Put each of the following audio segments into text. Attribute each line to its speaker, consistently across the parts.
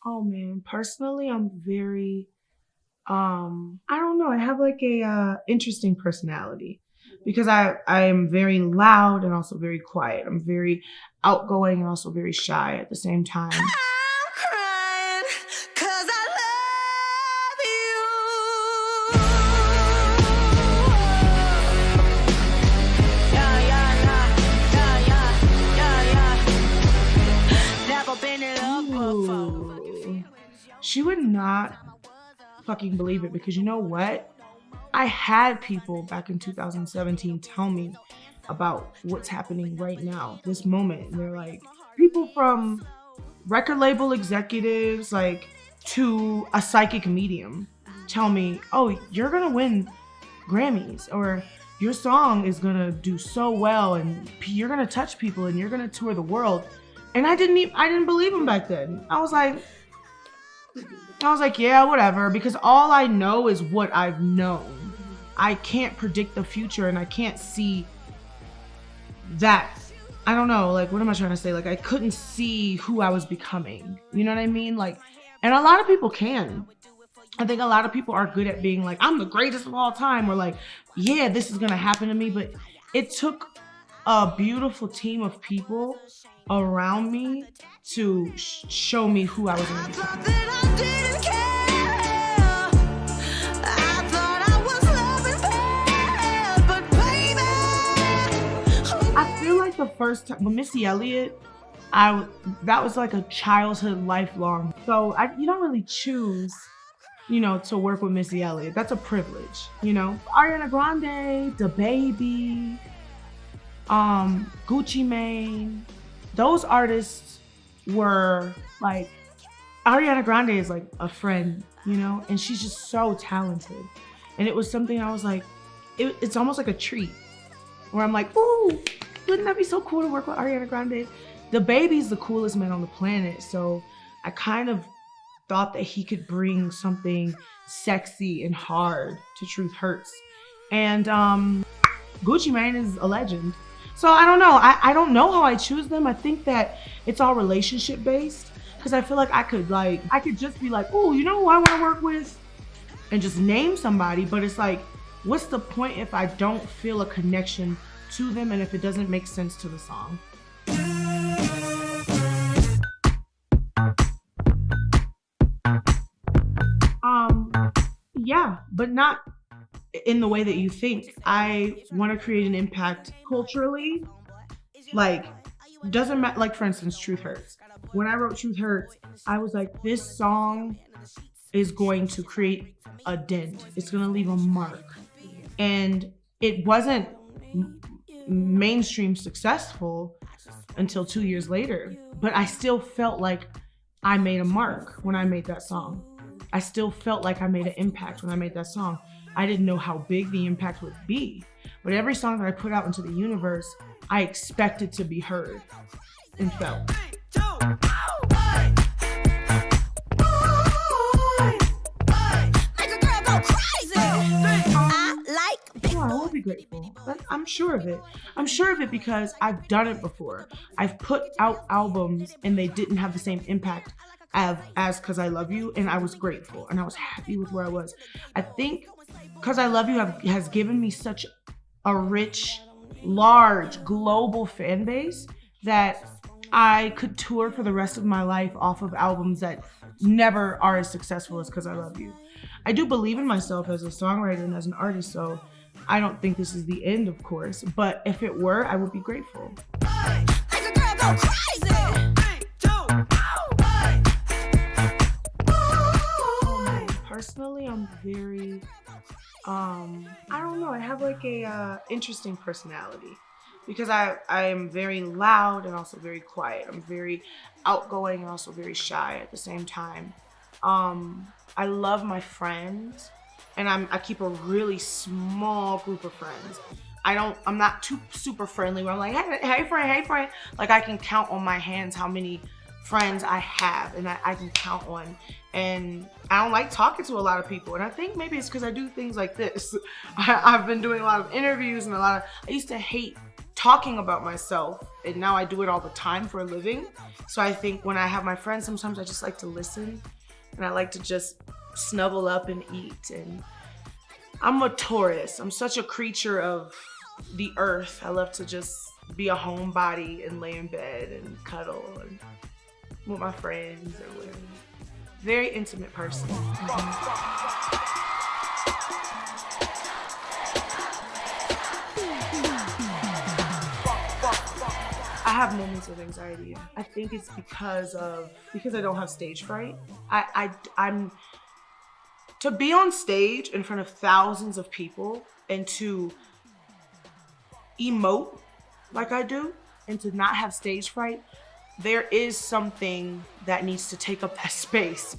Speaker 1: Oh man, personally, I'm very, I don't know. I have like a interesting personality because I am very loud and also very quiet. I'm very outgoing and also very shy at the same time.
Speaker 2: I'm crying 'cause I love you. Yeah, yeah, yeah, yeah, yeah, yeah, yeah. Never been in love before.
Speaker 1: Ooh. She would not fucking believe it because you know what? I had people back in 2017 tell me about what's happening right now, this moment. And they're like, people from record label executives, like to a psychic medium, tell me, oh, you're gonna win Grammys, or your song is gonna do so well, and you're gonna touch people, and you're gonna tour the world. And I didn't believe them back then. I was like, yeah, whatever, because all I know is what I've known. I can't predict the future, and I can't see that. I don't know, like, what am I trying to say? Like, I couldn't see who I was becoming. You know what I mean? Like, and a lot of people can. I think a lot of people are good at being like, I'm the greatest of all time, or like, yeah, this is gonna happen to me. But it took a beautiful team of people around me to show me who I was gonna become.
Speaker 2: I didn't care. I thought I was loving bad, but baby,
Speaker 1: I feel like the first time with Missy Elliott, that was like a childhood, lifelong. So you don't really choose, to work with Missy Elliott. That's a privilege, Ariana Grande, DaBaby, Gucci Mane, those artists were like, Ariana Grande is like a friend, and she's just so talented. And it was something I was like, it's almost like a treat where I'm like, ooh, wouldn't that be so cool to work with Ariana Grande? DaBaby's the coolest man on the planet. So I kind of thought that he could bring something sexy and hard to Truth Hurts. And Gucci Mane is a legend. So I don't know. I don't know how I choose them. I think that it's all relationship based, because I feel like I could just be like, oh, you know who I want to work with? And just name somebody. But it's like, what's the point if I don't feel a connection to them and if it doesn't make sense to the song? Yeah, but not in the way that you think. I want to create an impact culturally. Like, doesn't matter. Like, for instance, Truth Hurts. When I wrote Truth Hurts, I was like, this song is going to create a dent. It's going to leave a mark. And it wasn't mainstream successful until 2 years later. But I still felt like I made a mark when I made that song. I still felt like I made an impact when I made that song. I didn't know how big the impact would be. But every song that I put out into the universe, I expected to be heard and felt. I will be grateful. I'm sure of it. I'm sure of it because I've done it before. I've put out albums and they didn't have the same impact as Cause I Love You, and I was grateful and I was happy with where I was. I think Cause I Love You has given me such a rich, large, global fan base that I could tour for the rest of my life off of albums that never are as successful as Cause I Love You. I do believe in myself as a songwriter and as an artist, so I don't think this is the end, of course, but if it were, I would be grateful. Personally, I'm very, I don't know, I have like a interesting personality because I am very loud and also very quiet. I'm very outgoing and also very shy at the same time. I love my friends, and I keep a really small group of friends. I'm not too super friendly where I'm like, hey friend. Like, I can count on my hands how many friends I have and I can count on. And I don't like talking to a lot of people. And I think maybe it's because I do things like this. I've been doing a lot of interviews and I used to hate talking about myself, and now I do it all the time for a living. So I think when I have my friends, sometimes I just like to listen, and I like to just snuggle up and eat. And I'm a Taurus. I'm such a creature of the earth. I love to just be a homebody and lay in bed and cuddle and with my friends or whatever. Very intimate person. I have moments of anxiety. I think it's because I don't have stage fright. I'm to be on stage in front of thousands of people and to emote like I do and to not have stage fright, there is something that needs to take up that space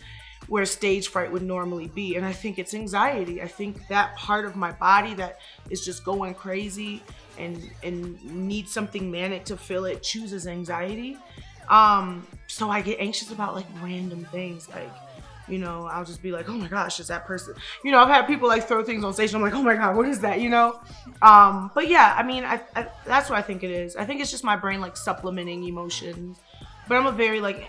Speaker 1: where stage fright would normally be. And I think it's anxiety. I think that part of my body that is just going crazy and needs something manic to fill it chooses anxiety. So I get anxious about like random things, like, you know, I'll just be like, oh my gosh, is that person? You know, I've had people like throw things on stage and I'm like, oh my God, what is that, you know? But yeah, I mean, I that's what I think it is. I think it's just my brain like supplementing emotions. But I'm a very like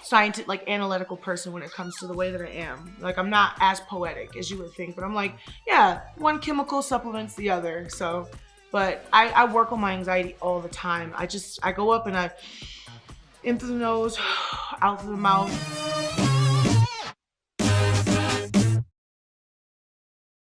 Speaker 1: scientific, like analytical person when it comes to the way that I am. Like I'm not as poetic as you would think, but I'm like, yeah, one chemical supplements the other. So, but I work on my anxiety all the time. I go up and I in through the nose, out through the mouth.